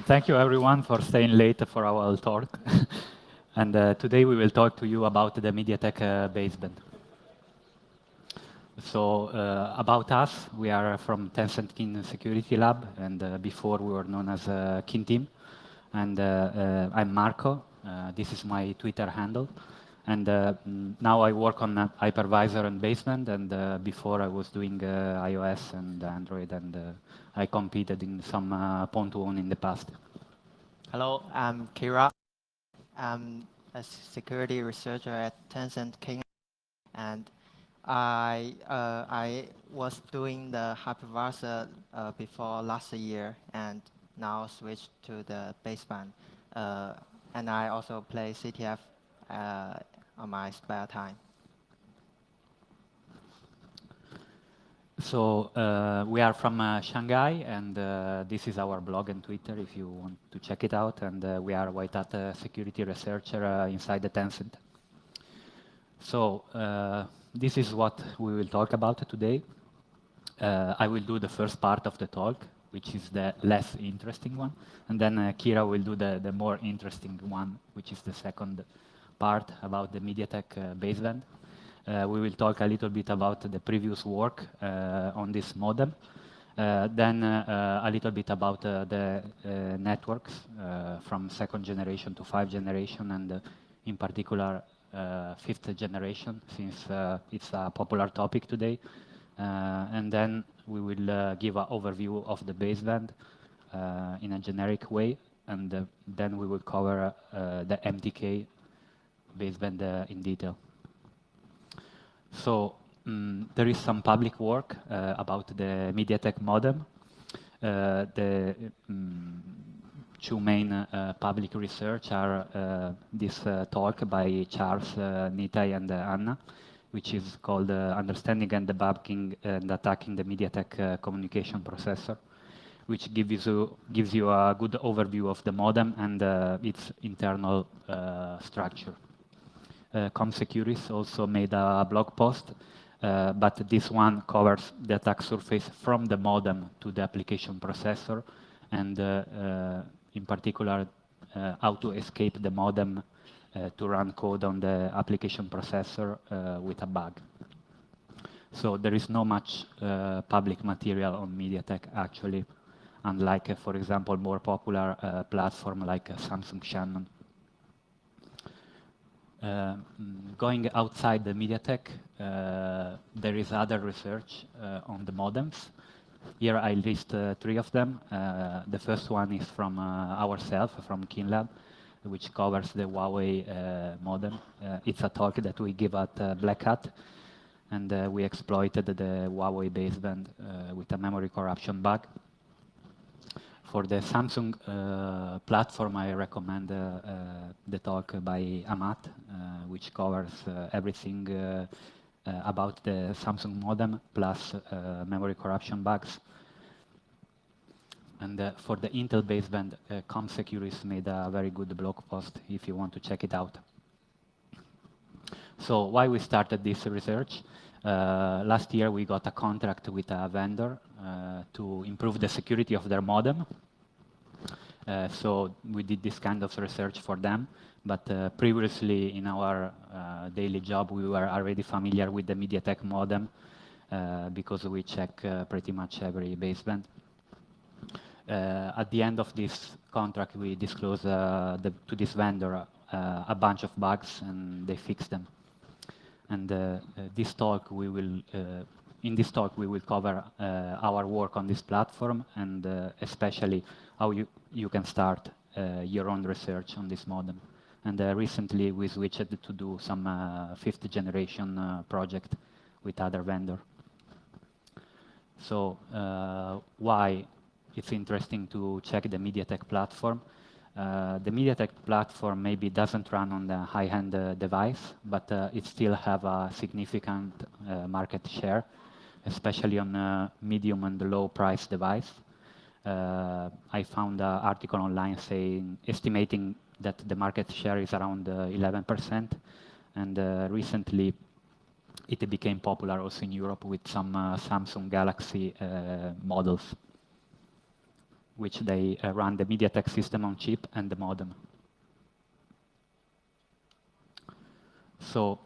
Thank you everyone for staying late for our talk. And today we will talk to you about the MediaTek baseband. So about us, we are from Tencent Kin Security Lab, and before we were known as Kin Team. And I'm Marco. This is my Twitter handle. And now I work on hypervisor and baseband, and before I was doing iOS and Android, and I competed in some Pwn in the past. Hello, I'm Kira. I'm a security researcher at Tencent King, and I was doing the hypervisor before last year, and now switched to the baseband. And I also play CTF on my spare time. So we are from Shanghai, and this is our blog and Twitter if you want to check it out. And we are White Hat security researcher inside the Tencent. So this is what we will talk about today. I will do the first part of the talk, which is the less interesting one. And then Kira will do the more interesting one, which is the second part about the MediaTek baseband. We will talk a little bit about the previous work on this modem. Then a little bit about the networks from second generation to 5th generation, and in particular 5th generation, since it's a popular topic today. And then we will give an overview of the baseband in a generic way, and then we will cover the MTK baseband in detail. So there is some public work about the MediaTek modem. The two main public research are this talk by Charles, Nitai, and Anna, which is called Understanding and Debugging and Attacking the MediaTek Communication Processor, which gives you a good overview of the modem and its internal structure. ComSecuris also made a blog post, but this one covers the attack surface from the modem to the application processor, and in particular how to escape the modem to run code on the application processor with a bug. So there is no much public material on MediaTek actually, unlike, for example, more popular platform like Samsung Shannon. Going outside the MediaTek, there is other research on the modems. Here I list 3 of them. The first one is from ourselves, from KinLab, which covers the Huawei modem. It's a talk that we give at Black Hat, and we exploited the Huawei baseband with a memory corruption bug. For the Samsung platform, I recommend the talk by Amat, which covers everything about the Samsung modem plus memory corruption bugs. And for the Intel baseband, ComSecuris made a very good blog post if you want to check it out. So why we started this research? Last year we got a contract with a vendor to improve the security of their modem. So we did this kind of research for them, but previously in our daily job we were already familiar with the MediaTek modem because we check pretty much every baseband. At the end of this contract we disclosed to this vendor a bunch of bugs, and they fixed them. And this talk in this talk we will cover our work on this platform, and especially how you can start your own research on this modem. And recently we switched to do some 5th generation project with other vendor. So why it's interesting to check the MediaTek platform? The MediaTek platform maybe doesn't run on the high-end device, but it still have a significant market share, especially on medium and low price device. I found an article online estimating that the market share is around 11%, and recently it became popular also in Europe with some Samsung Galaxy models. which they run the MediaTek system on chip and the modem. So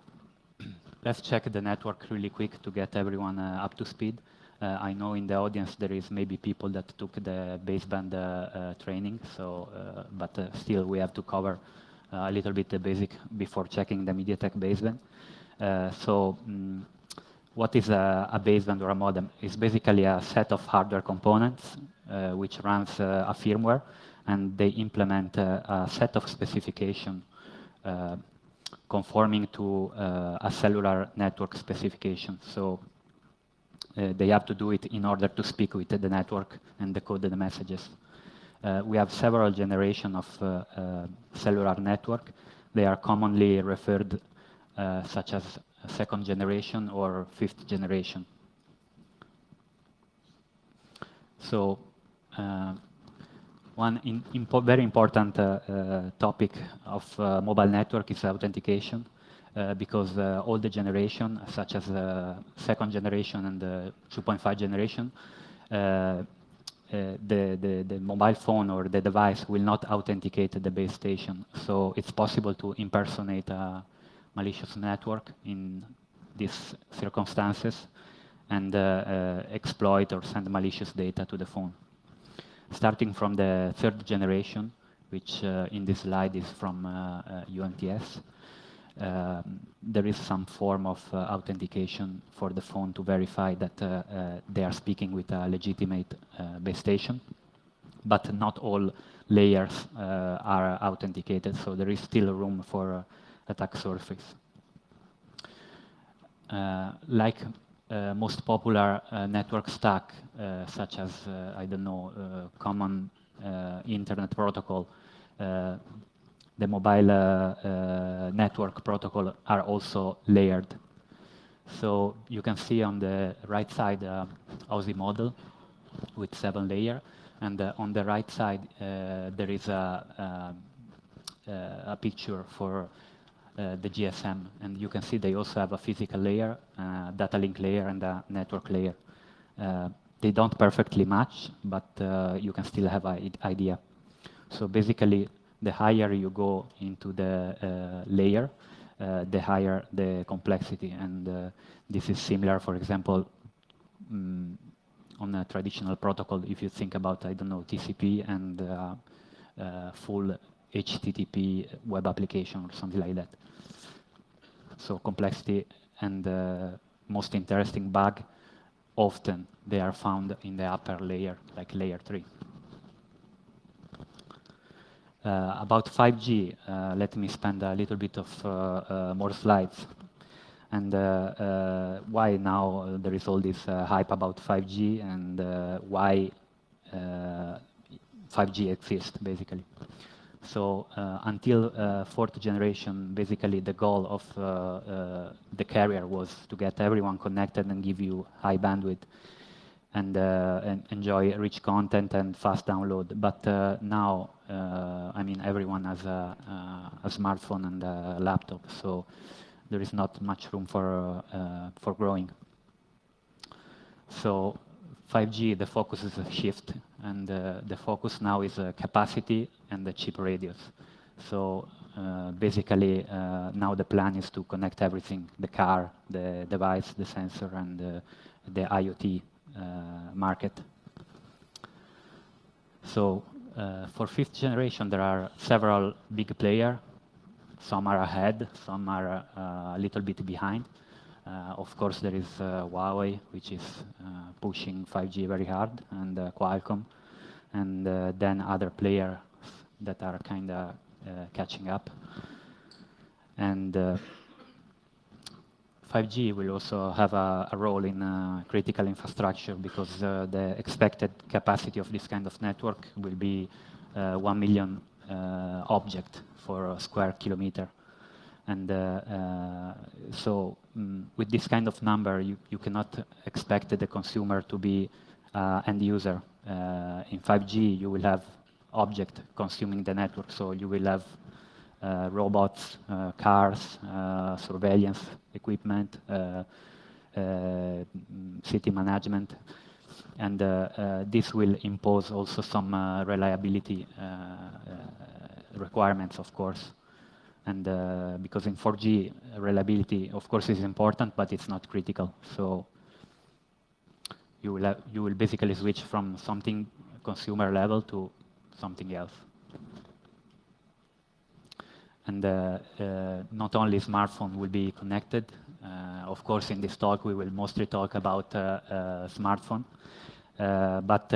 let's check the network really quick to get everyone up to speed. I know in the audience there is maybe people that took the baseband training, so but still we have to cover a little bit the basic before checking the MediaTek baseband. What is a baseband or a modem? It's basically a set of hardware components which runs a firmware, and they implement a set of specification conforming to a cellular network specification. So they have to do it in order to speak with the network and decode the messages. We have several generations of cellular network. They are commonly referred such as second generation or fifth generation. So one very important topic of mobile network is authentication, because all the generation, such as second generation and the 2.5 generation, the mobile phone or the device will not authenticate the base station. So it's possible to impersonate a malicious network in these circumstances and exploit or send malicious data to the phone. Starting from the third generation, which in this slide is from UMTS, there is some form of authentication for the phone to verify that they are speaking with a legitimate base station. But not all layers are authenticated, so there is still room for attack surface. Like most popular network stack, such as, I don't know, common internet protocol, the mobile network protocol are also layered. So you can see on the right side Aussie model with 7 layers, and on the right side there is a picture for the GSM, and you can see they also have a physical layer, data link layer, and a network layer. They don't perfectly match, but you can still have an idea. So basically, the higher you go into the layer, the higher the complexity, and this is similar, for example, on a traditional protocol. If you think about, I don't know, TCP and full HTTP web application or something like that. So complexity and most interesting bug, often they are found in the upper layer, like layer 3. About 5G, let me spend a little bit of more slides. And why now there is all this hype about 5G, and why 5G exists, basically. So until 4th generation, basically the goal of the carrier was to get everyone connected and give you high bandwidth and enjoy rich content and fast download. But now, I mean, everyone has a smartphone and a laptop, so there is not much room for growing. So 5G, the focus is a shift, and the focus now is capacity and the chip radius. So basically, now the plan is to connect everything, the car, the device, the sensor, and the IoT market. So for 5th generation, there are several big players. Some are ahead, some are a little bit behind. Of course, there is Huawei, which is pushing 5G very hard, and Qualcomm, and then other players that are kind of catching up. And 5G will also have a role in critical infrastructure, because the expected capacity of this kind of network will be 1 million objects for a square kilometer. And so with this kind of number, you cannot expect the consumer to be end user. In 5G, you will have object consuming the network, so you will have robots, cars, surveillance equipment, city management. And this will impose also some reliability requirements, of course. And because in 4G, reliability, of course, is important, but it's not critical. So you will basically switch from something consumer level to something else. And not only smartphone will be connected. Of course, in this talk, we will mostly talk about smartphone. But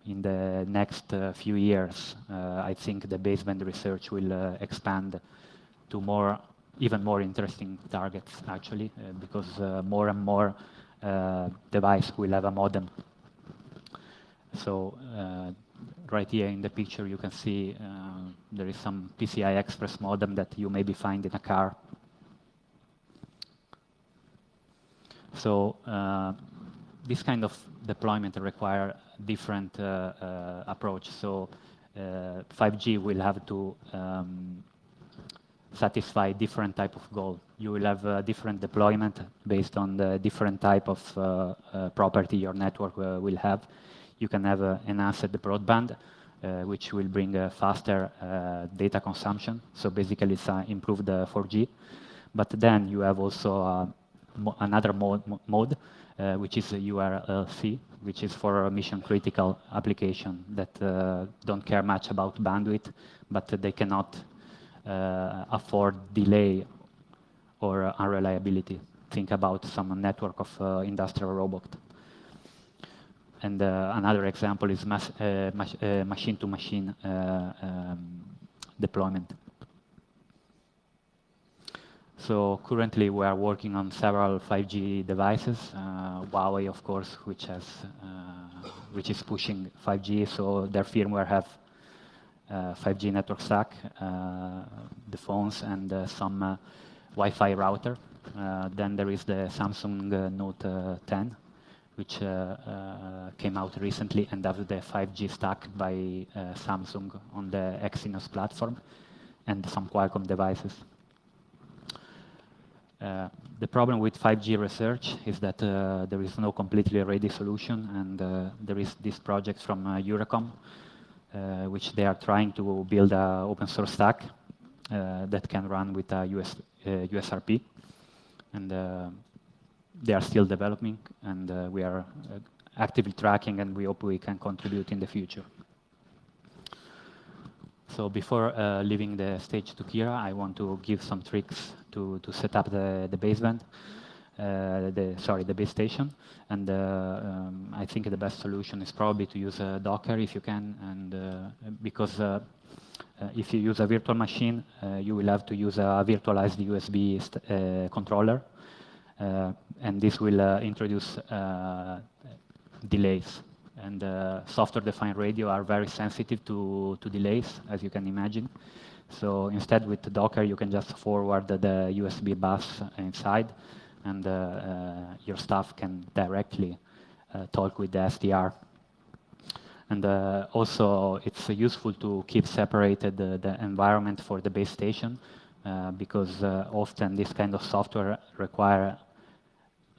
in the next few years, I think the baseband research will expand to even more interesting targets, actually, because more and more device will have a modem. So right here in the picture, you can see there is some PCI Express modem that you maybe find in a car. So this kind of deployment require different approach. So 5G will have to satisfy different type of goal. You will have a different deployment based on the different type of property your network will have. You can have an asset broadband, which will bring faster data consumption. So basically, it's improved 4G. But then you have also another mode, which is URLC, which is for mission-critical application that don't care much about bandwidth, but they cannot afford delay or unreliability. Think about some network of industrial robot. And another example is machine-to-machine deployment. So currently we are working on several 5G devices. Huawei, of course, which is pushing 5G, so their firmware have 5G network stack, the phones, and some Wi-Fi router. Then there is the Samsung Note 10, which came out recently and has the 5G stack by Samsung on the Exynos platform, and some Qualcomm devices. The problem with 5G research is that there is no completely ready solution, and there is this project from Eurocom, which they are trying to build an open source stack that can run with a USRP. And they are still developing, and we are actively tracking, and we hope we can contribute in the future. So before leaving the stage to Kira, I want to give some tricks to set up the baseband, the base station. And I think the best solution is probably to use Docker if you can, and because if you use a virtual machine, you will have to use a virtualized USB controller, and this will introduce delays. And software-defined radio are very sensitive to delays, as you can imagine. So instead, with Docker, you can just forward the USB bus inside, and your staff can directly talk with the SDR. And also, it's useful to keep separated the environment for the base station, because often this kind of software require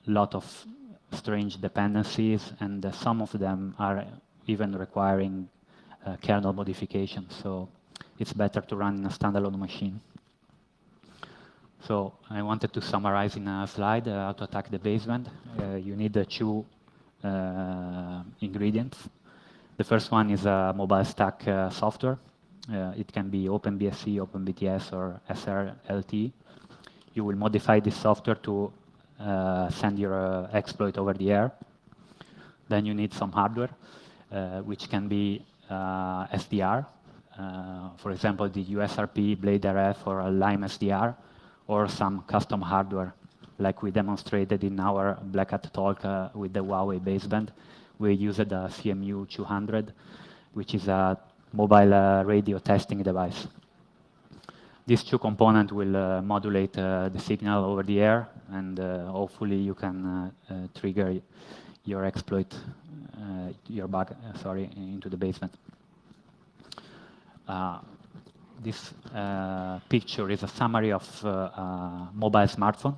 a lot of strange dependencies, and some of them are even requiring kernel modification. So it's better to run in a standalone machine. So I wanted to summarize in a slide how to attack the baseband. You need two ingredients. The first one is a mobile stack software. It can be OpenBSC, OpenBTS, or SRLT. You will modify this software to send your exploit over the air. Then you need some hardware, which can be SDR, for example, the USRP, Blade RF, or a Lime SDR, or some custom hardware, like we demonstrated in our Black Hat talk with the Huawei baseband. We used a CMU 200, which is a mobile radio testing device. These two components will modulate the signal over the air, and hopefully you can trigger your exploit, your bug, into the basement. This picture is a summary of mobile smartphone.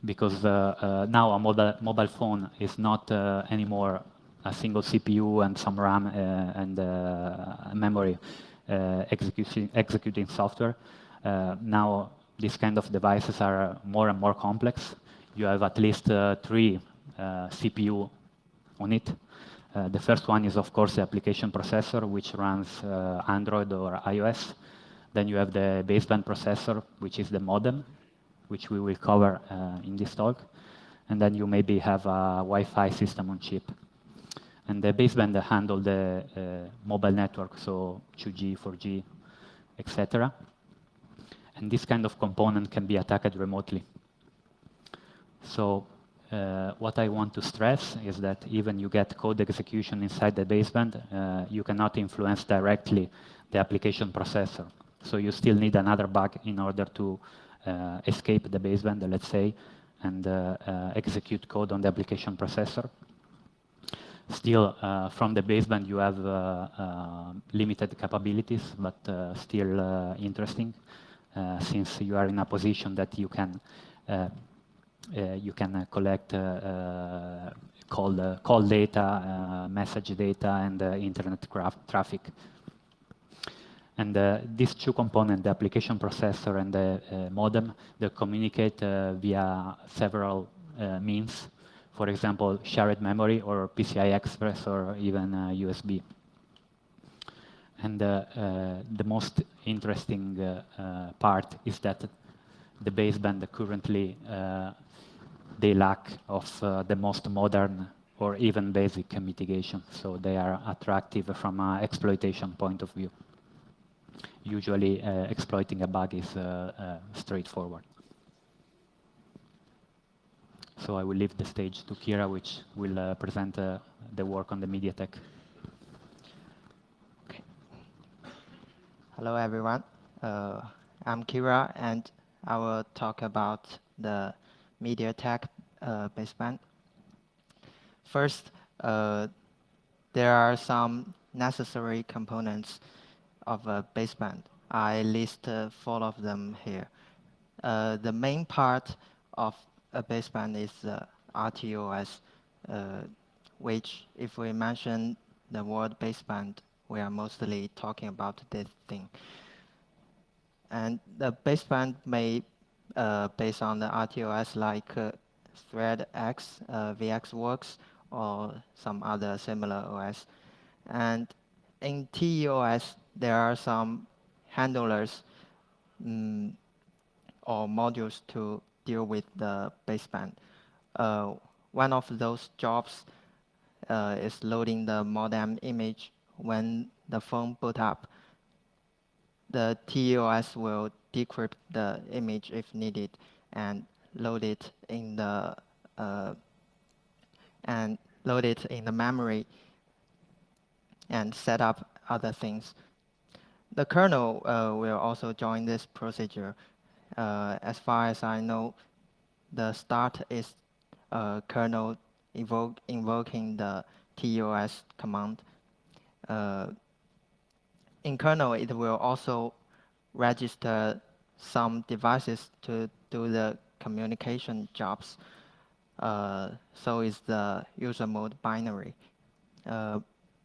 because now a mobile phone is not anymore a single CPU and some RAM and memory executing software. Now these kind of devices are more and more complex. You have at least 3 CPU on it. The first one is, of course, the application processor, which runs Android or iOS. Then you have the baseband processor, which is the modem, which we will cover in this talk. And then you maybe have a Wi-Fi system on chip. And the baseband handle the mobile network, so 2G, 4G, etc. And this kind of component can be attacked remotely. So what I want to stress is that even you get code execution inside the baseband, you cannot influence directly the application processor. So you still need another bug in order to escape the baseband, let's say, and execute code on the application processor. Still, from the baseband, you have limited capabilities, but still interesting, since you are in a position that you can collect call data, message data, and internet traffic. And these 2 components, the application processor and the modem, they communicate via several means. For example, shared memory or PCI Express or even USB. And the most interesting part is that the baseband currently they lack of the most modern or even basic mitigation. So they are attractive from an exploitation point of view. Usually exploiting a bug is straightforward. So I will leave the stage to Kira, which will present the work on the MediaTek. Okay. Hello, everyone. I'm Kira, and I will talk about the MediaTek baseband. First, there are some necessary components of a baseband. I list 4 of them here. The main part of a baseband is RTOS, which, if we mention the word baseband, we are mostly talking about this thing. And the baseband may based on the RTOS like ThreadX, VxWorks, or some other similar OS. And in TEOS, there are some handlers or modules to deal with the baseband. One of those jobs is loading the modem image when the phone boot up. The TEOS will decrypt the image if needed and load it in the memory and set up other things. The kernel will also join this procedure. As far as I know, the start is kernel invoking the TEOS command. In kernel, it will also register some devices to do the communication jobs. So is the user mode binary.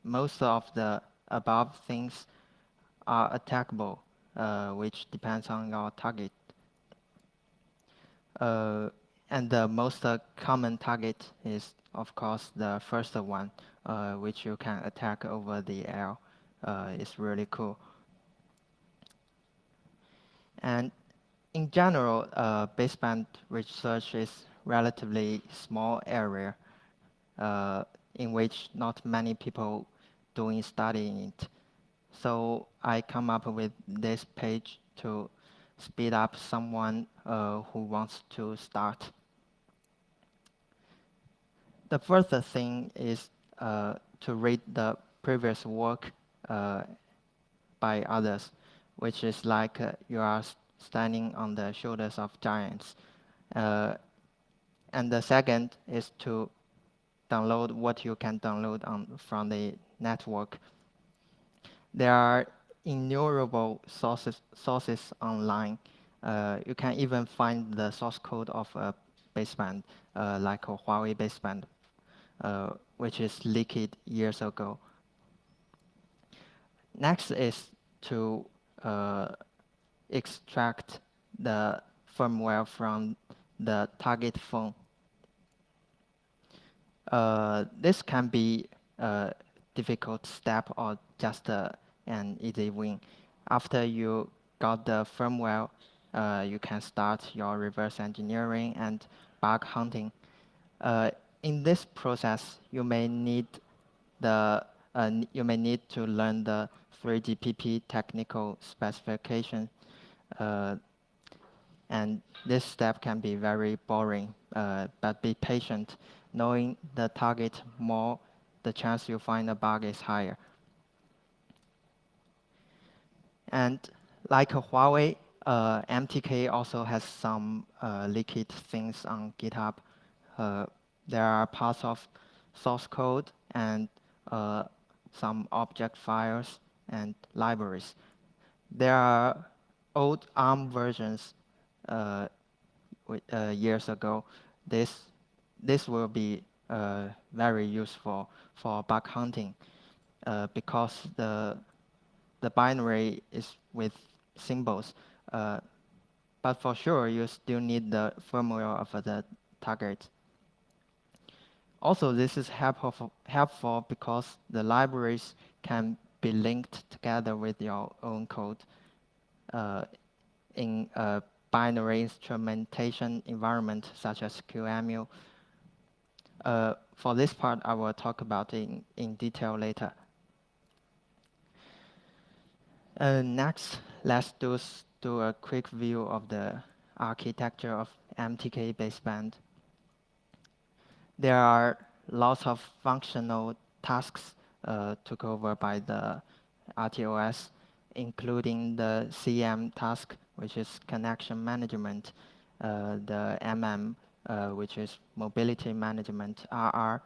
Most of the above things are attackable, which depends on your target. And the most common target is, of course, the first one, which you can attack over the air. It's really cool. And in general, baseband research is relatively small area in which not many people doing studying it. So I come up with this page to speed up someone who wants to start. The first thing is to read the previous work by others, which is like you are standing on the shoulders of giants. And the second is to download what you can download from the network. There are innumerable sources online. You can even find the source code of a baseband, like a Huawei baseband, which is leaked years ago. Next is to extract the firmware from the target phone. This can be a difficult step or just an easy win. After you got the firmware, you can start your reverse engineering and bug hunting. In this process, you may need to learn the 3GPP technical specification, and this step can be very boring, but be patient. Knowing the target more, the chance you find a bug is higher. And like a Huawei, MTK also has some leaked things on GitHub. There are parts of source code and some object files and libraries. There are old ARM versions years ago. This will be very useful for bug hunting because the binary is with symbols. But for sure, you still need the firmware of the target. Also, this is helpful because the libraries can be linked together with your own code in a binary instrumentation environment such as QEMU. For this part, I will talk about it in detail later. Next, let's do a quick view of the architecture of MTK baseband. There are lots of functional tasks took over by the RTOS, including the CM task, which is connection management, the MM, which is mobility management, RR,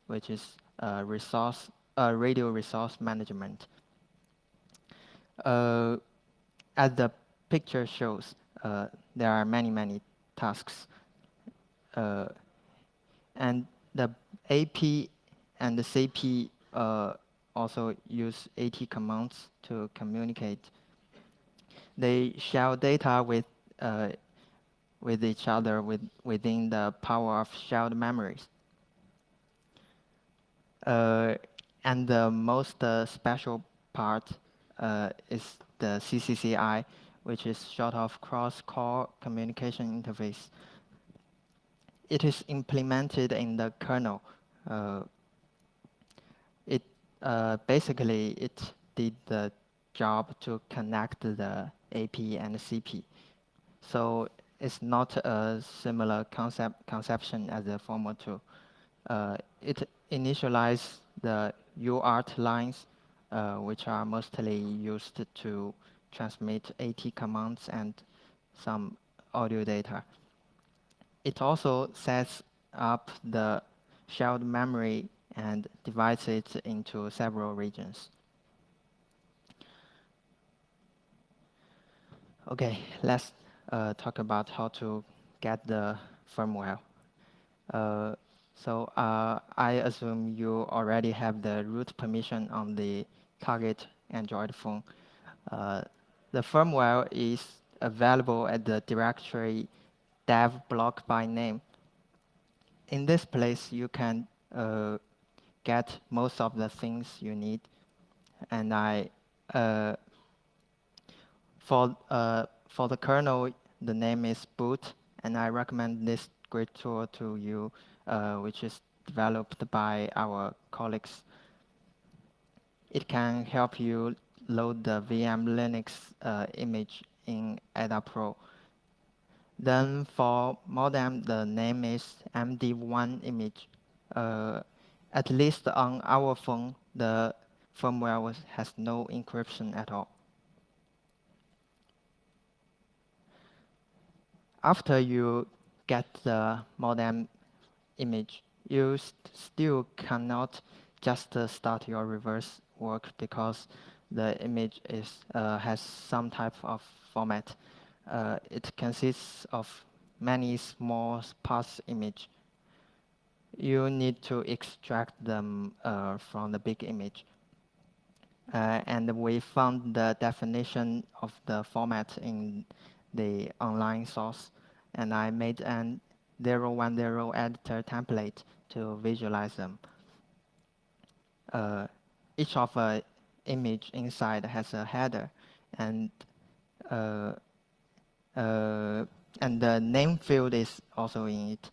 which is radio resource management. As the picture shows, there are many tasks. And the AP and the CP also use AT commands to communicate. They share data with each other within the power of shared memories. And the most special part is the CCCI, which is short of cross-core communication interface. It is implemented in the kernel. Basically, it did the job to connect the AP and the CP. So it's not a similar conception as the former two. It initializes the UART lines, which are mostly used to transmit AT commands and some audio data. It also sets up the shared memory and divides it into several regions. Okay, let's talk about how to get the firmware. So I assume you already have the root permission on the target Android phone. The firmware is available at the directory dev block by name. In this place, you can get most of the things you need. And for the kernel, the name is boot, and I recommend this great tool to you, which is developed by our colleagues. It can help you load the VM Linux image in Ada Pro. Then for modem, the name is MD1 image. At least on our phone, the firmware has no encryption at all. After you get the modem image, you still cannot just start your reverse work because the image has some type of format. It consists of many small sparse image. You need to extract them from the big image. And we found the definition of the format in the online source, and I made an 010 editor template to visualize them. Each of a image inside has a header, and uh, uh, and the name field is also in it.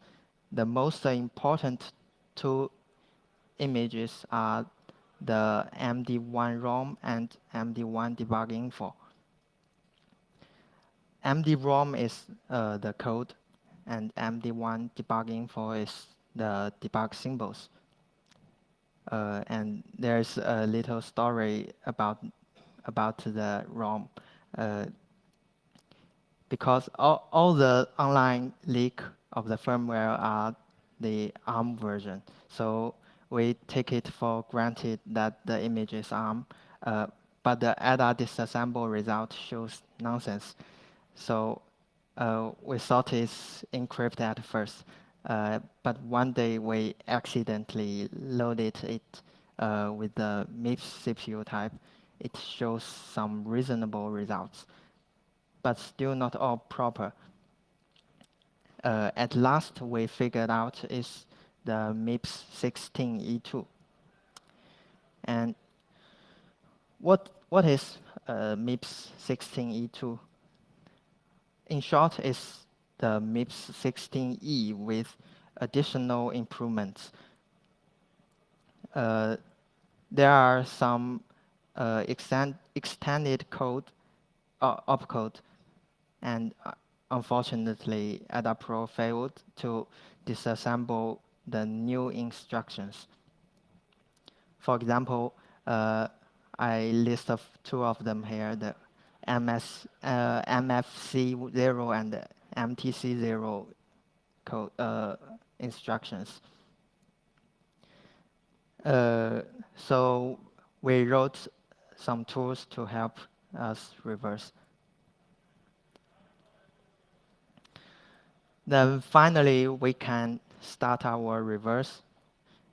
The most important two images are the MD1 ROM and MD1 debug info. MD-ROM is the code, and MD1 debug info is the debug symbols. And there's a little story about the ROM, because all the online leak of the firmware are the ARM version. So we take it for granted that the image is ARM, but the ADA disassemble result shows nonsense. So we thought it's encrypted at first, but one day we accidentally loaded it with the MIPS CPU type. It shows some reasonable results, but still not all proper. At last, we figured out is the MIPS 16E2. And what is MIPS 16E2? In short, it's the MIPS 16E with additional improvements. There are some extended code, opcode, and unfortunately, AdaPro failed to disassemble the new instructions. For example, I list of two of them here, the MFC0 and MTC0 code instructions. So we wrote some tools to help us reverse. Then finally, we can start our reverse.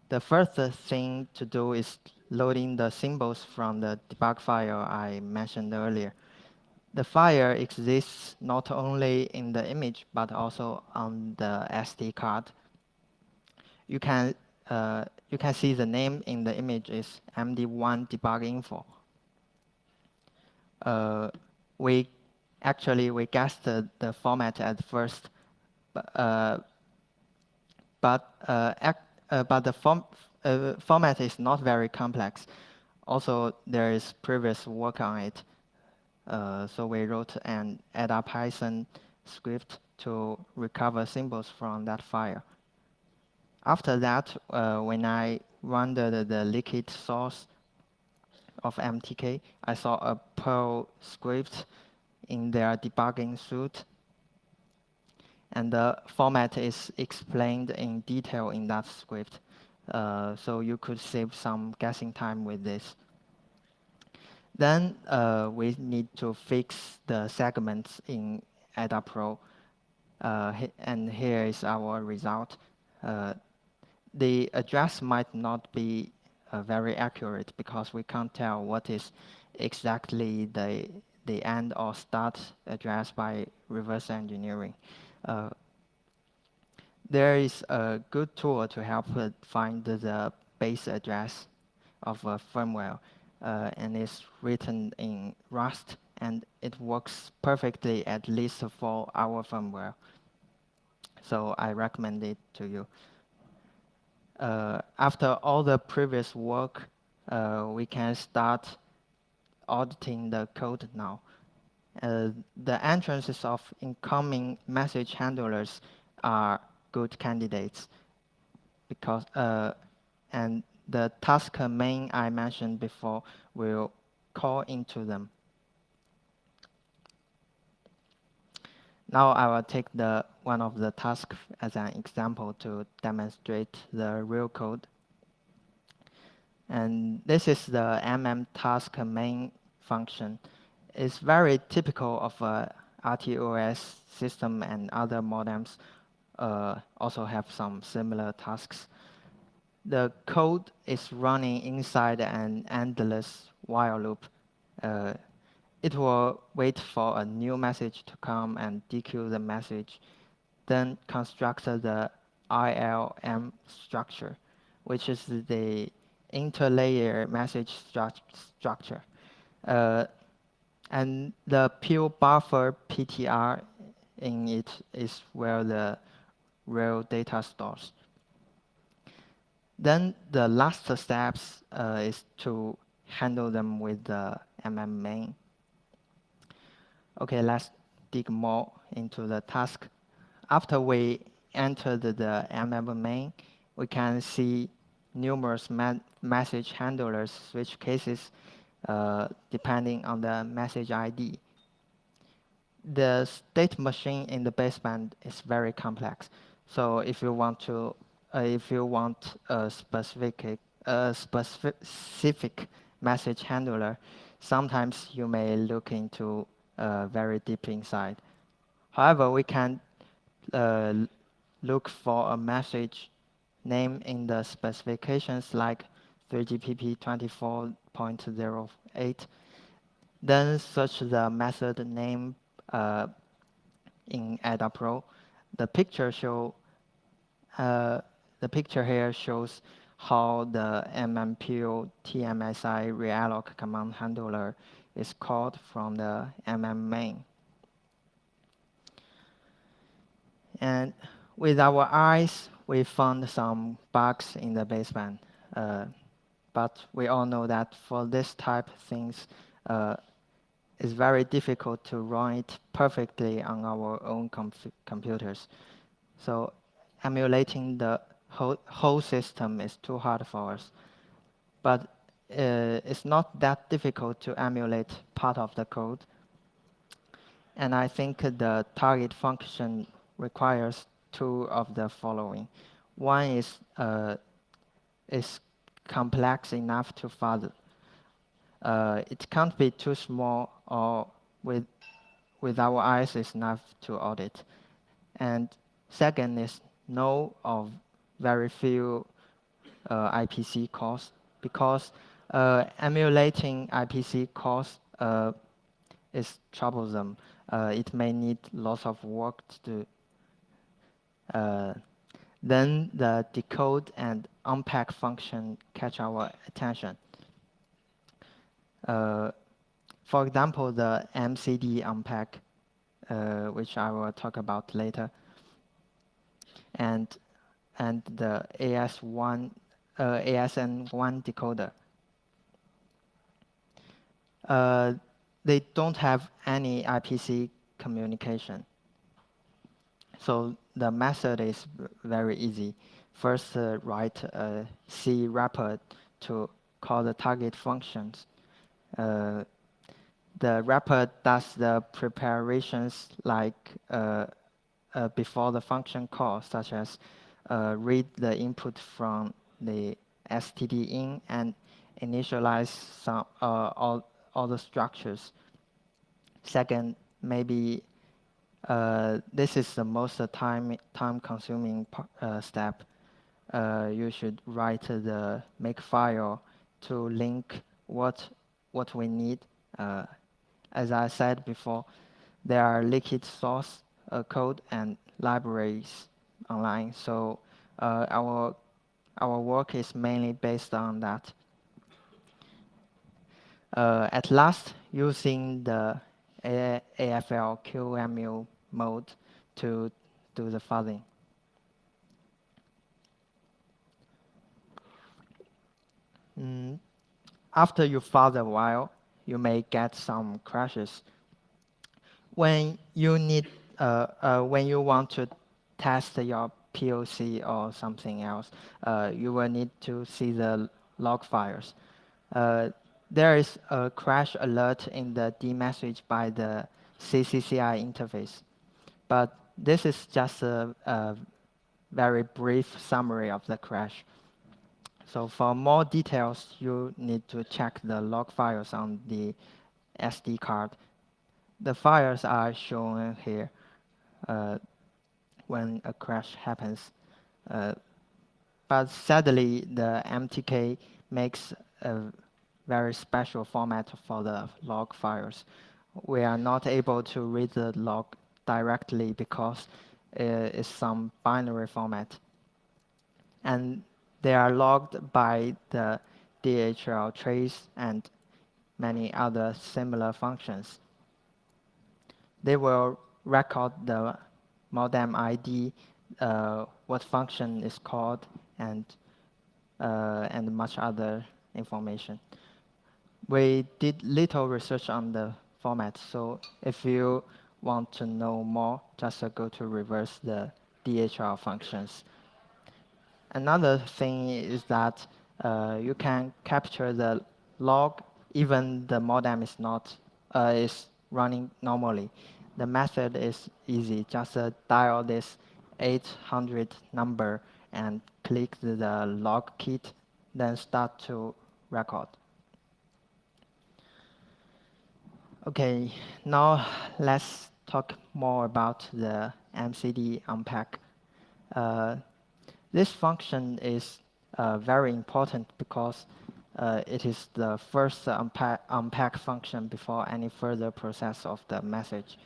The first thing to do is loading the symbols from the debug file I mentioned earlier. The file exists not only in the image, but also on the SD card. You can see the name in the image is MD1 debug info. We guessed the format at first, but the format is not very complex. Also, there is previous work on it. So we wrote an ADA Python script to recover symbols from that file. After that, when I rendered the liquid source of MTK, I saw a Perl script in their debugging suite. And the format is explained in detail in that script. So you could save some guessing time with this. Then we need to fix the segments in AdaPro. And here is our result. The address might not be very accurate because we can't tell what is exactly the end or start address by reverse engineering. There is a good tool to help find the base address of a firmware, and it's written in Rust, and it works perfectly at least for our firmware. So I recommend it to you. After all the previous work, we can start auditing the code now. The entrances of incoming message handlers are good candidates because and the task main I mentioned before will call into them. Now I will take one of the tasks as an example to demonstrate the real code. And this is the task main function. It's very typical of RTOS system and other modems also have some similar tasks. The code is running inside an endless while loop. Uh, it will wait for a new message to come and dequeue the message, then construct the ILM structure, which is the interlayer message structure. Uh, and the pure buffer PTR in it is where the real data stores. Then the last steps is to handle them with the main. Okay, let's dig more into the task. After we entered the main, we can see numerous message handlers switch cases depending on the message ID. The state machine in the baseband is very complex. So if you want a specific message handler, sometimes you may look into very deep inside. However, we can uh, look for a message name in the specifications like 3GPP 24.08. Then search the method name in AdaPro. The picture here shows how the MMPO TMSI realloc command handler is called from the main. And with our eyes, we found some bugs in the baseband. But we all know that for this type of things, it's very difficult to run it perfectly on our own computers. So emulating the whole system is too hard for us. But it's not that difficult to emulate part of the code. And I think the target function requires two of the following. One is complex enough to father. It can't be too small, or with our eyes is enough to audit. And second is know of very few IPC cores, because emulating IPC cores is troublesome. It may need lots of work to do. Then the decode and unpack function catch our attention. For example, the MCD unpack, which I will talk about later, and the ASN1 decoder. They don't have any IPC communication. So the method is very easy. First, write a C wrapper to call the target functions. The wrapper does the preparations like before the function call, such as read the input from the std-in and initialize some all the structures. Second, maybe this is the most time-consuming step. You should write the makefile to link what we need. As I said before, there are liquid source code and libraries online. So our work is mainly based on that. At last, using the AFL QEMU mode to do the fuzzing. After you fuzz a while, you may get some crashes. When you want to test your POC or something else, you will need to see the log files. There is a crash alert in the dmessage by the CCCI interface, but this is just a very brief summary of the crash. So for more details, you need to check the log files on the SD card. The files are shown here when a crash happens. But sadly, the MTK makes a very special format for the log files. We are not able to read the log directly because it's some binary format. And they are logged by the DHL trace and many other similar functions. They will record the modem ID, what function is called, and much other information. We did little research on the format, so if you want to know more, just go to reverse the DHL functions. Another thing is that you can capture the log even the modem is not is running normally. The method is easy. Just dial this 800 number and click the log kit, then start to record. Okay, now let's talk more about the MCD unpack. This function is very important because it is the first unpack function before any further process of the message.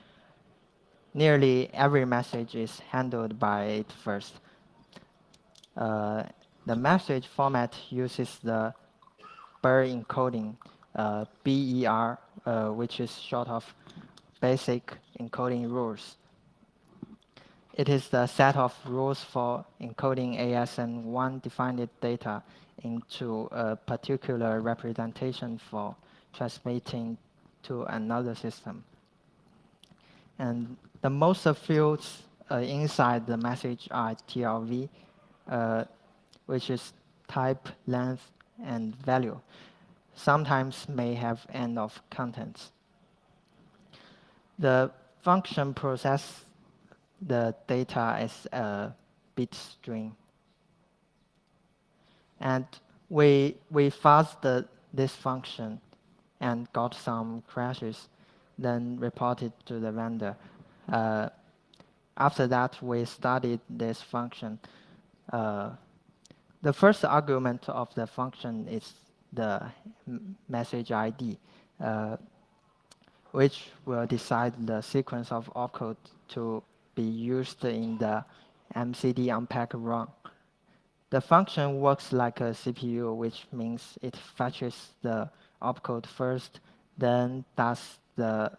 Nearly every message is handled by it first. The message format uses the BER encoding, BER, which is short of Basic Encoding Rules. It is the set of rules for encoding ASN1 defined data into a particular representation for transmitting to another system. And the most fields inside the message are TLV, which is type, length, and value. Sometimes may have end of contents. The function process the data as a bit string. And we fuzzed this function and got some crashes, then reported to the vendor. After that, we studied this function. The first argument of the function is the message ID, which will decide the sequence of opcode to be used in the MCD unpack run. The function works like a CPU, which means it fetches the opcode first, then does the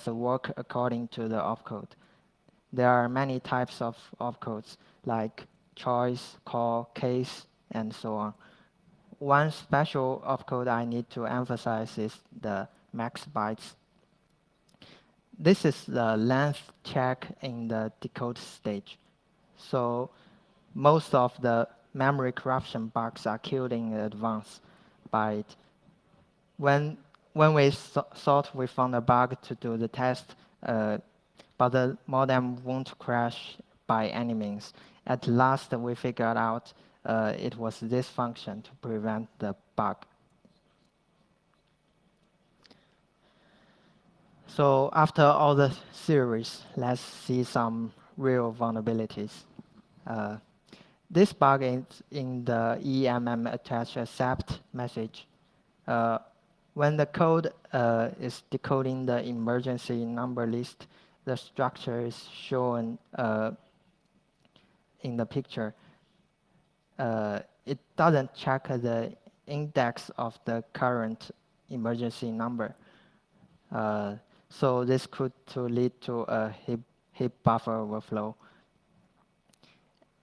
work according to the opcode. There are many types of opcodes, like choice, call, case, and so on. One special opcode I need to emphasize is the max bytes. This is the length check in the decode stage. So most of the memory corruption bugs are killed in advance by it. When we thought we found a bug to do the test, but the modem won't crash by any means. At last, we figured out it was this function to prevent the bug. So after all the theories, let's see some real vulnerabilities. This bug is in the EMM attach accept message. When the code is decoding the emergency number list, the structure is shown in the picture. It doesn't check the index of the current emergency number. So this could lead to a heap buffer overflow.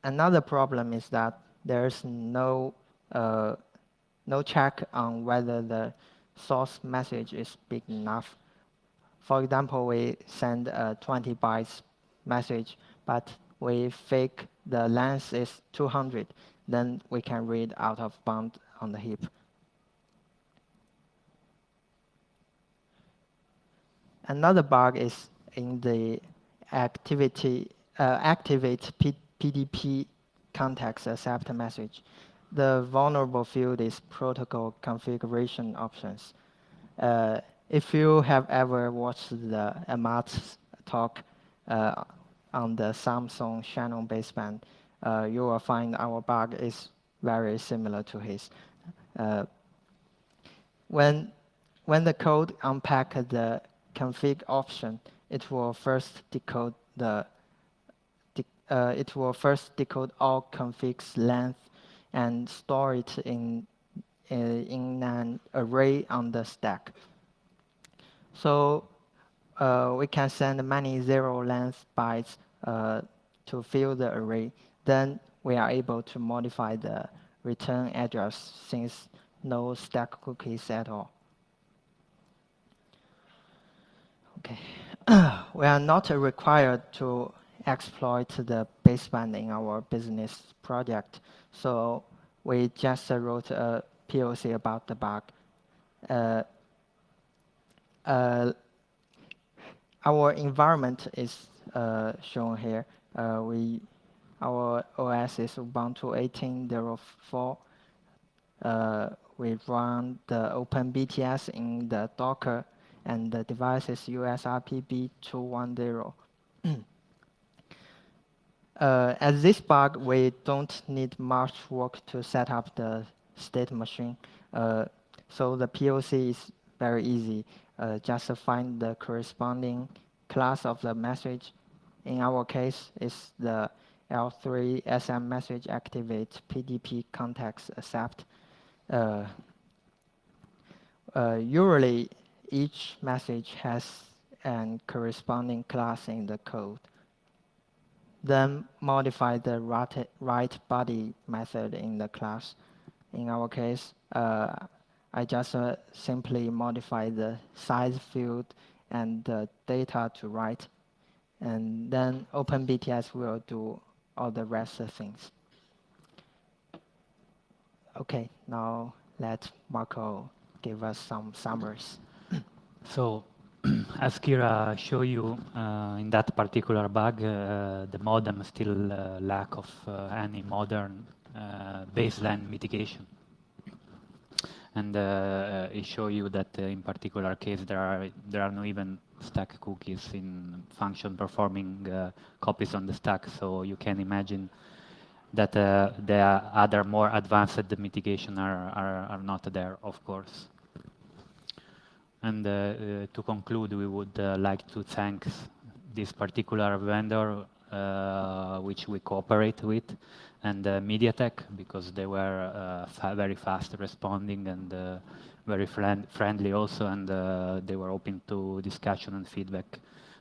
Another problem is that there's no check on whether the source message is big enough. For example, we send a 20 bytes message, but we fake the length is 200, then we can read out of bound on the heap. Another bug is in the activate PDP context accept message. The vulnerable field is protocol configuration options. if you have ever watched the Ahmad's talk uh, on the Samsung Shannon baseband, you will find our bug is very similar to his. Uh, when the code unpack the config option, it will first decode all configs length and store it in an array on the stack. So we can send many zero-length bytes to fill the array. Then we are able to modify the return address since no stack cookies at all. Okay. We are not required to exploit the baseband in our business project, so we just wrote a POC about the bug. Our environment is shown here. Our OS is Ubuntu 18.04. We run the OpenBTS in the Docker, and the device is USRPB 210. As this bug, we don't need much work to set up the state machine. So the POC is very easy. Just find the corresponding class of the message. In our case, it's the L3 SM message activate PDP context accept. Usually, each message has a corresponding class in the code. Then modify the write body method in the class. In our case, I just simply modify the size field and the data to write, and then OpenBTS will do all the rest of things. Okay, now let Marco give us some summaries. So, as Kira showed you, in that particular bug, the modem still lack of any modern baseline mitigation. And it shows you that in particular case there are no even stack cookies in function performing copies on the stack. So you can imagine that the other more advanced mitigation are not there, of course. And to conclude, we would like to thank this particular vendor which we cooperate with, and MediaTek, because they were very fast responding and very friendly also, and they were open to discussion and feedback,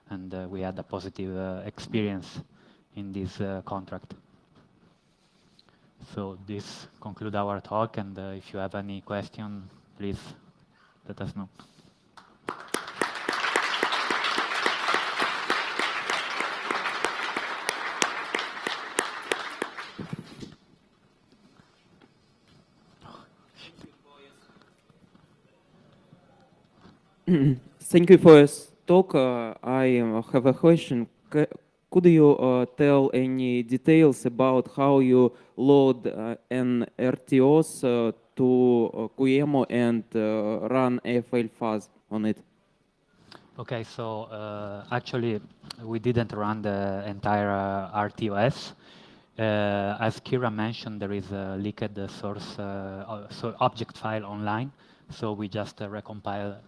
and we had a positive experience in this contract. So this concludes our talk, and if you have any question, please let us know. Thank you for your talk. I have a question. Could you tell any details about how you load an RTOS to QEMU and run a file fuzz on it? Okay, so actually we didn't run the entire RTOS. As Kira mentioned, there is a leaked source so object file online. So we just recompile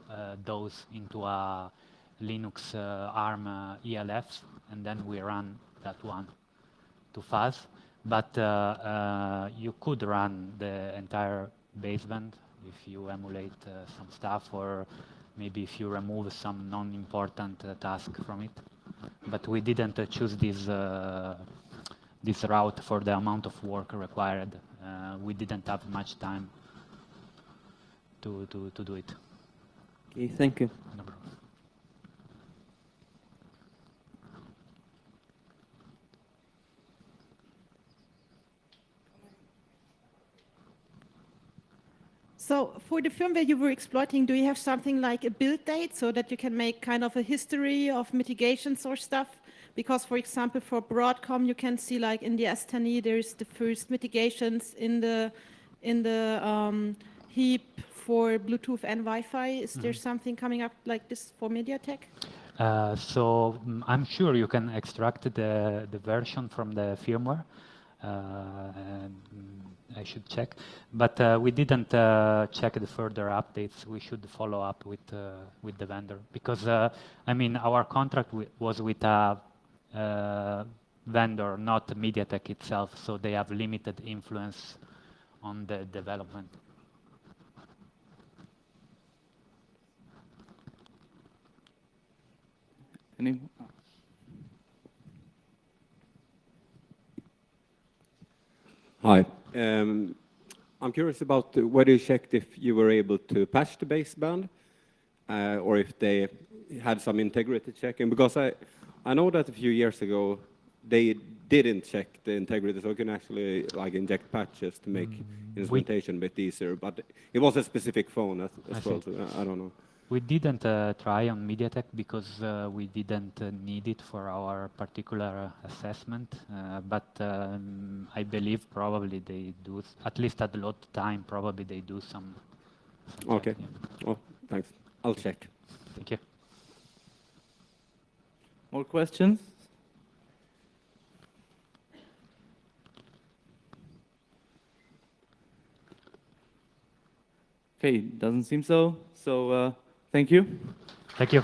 those into a Linux ARM ELF, and then we run that one to fuzz. But you could run the entire baseband if you emulate some stuff, or maybe if you remove some non-important task from it. But we didn't choose this this route for the amount of work required. We didn't have much time to do it. Okay, thank you. No problem. So for the firmware you were exploiting, do you have something like a build date so that you can make kind of a history of mitigations or stuff? Because, for example, for Broadcom, you can see like in the S10e, there's the first mitigations in the heap for Bluetooth and Wi-Fi. Is there something coming up like this for MediaTek? I'm sure you can extract the version from the firmware. I should check, but we didn't check the further updates. We should follow up with the vendor because I mean our contract was with a vendor, not MediaTek itself, so they have limited influence on the development. Any? Hi. I'm curious about whether you checked if you were able to patch the baseband or if they had some integrity checking, because I know that a few years ago they didn't check the integrity, so you can actually like inject patches to make instrumentation a bit easier, but it was a specific phone as well, so I don't know. We didn't try on MediaTek because we didn't need it for our particular assessment, but I believe probably they do, at least at load time, probably they do some Okay. checking. Oh, thanks. I'll check. Thank you. More questions? Okay, doesn't seem so. So thank you. Thank you.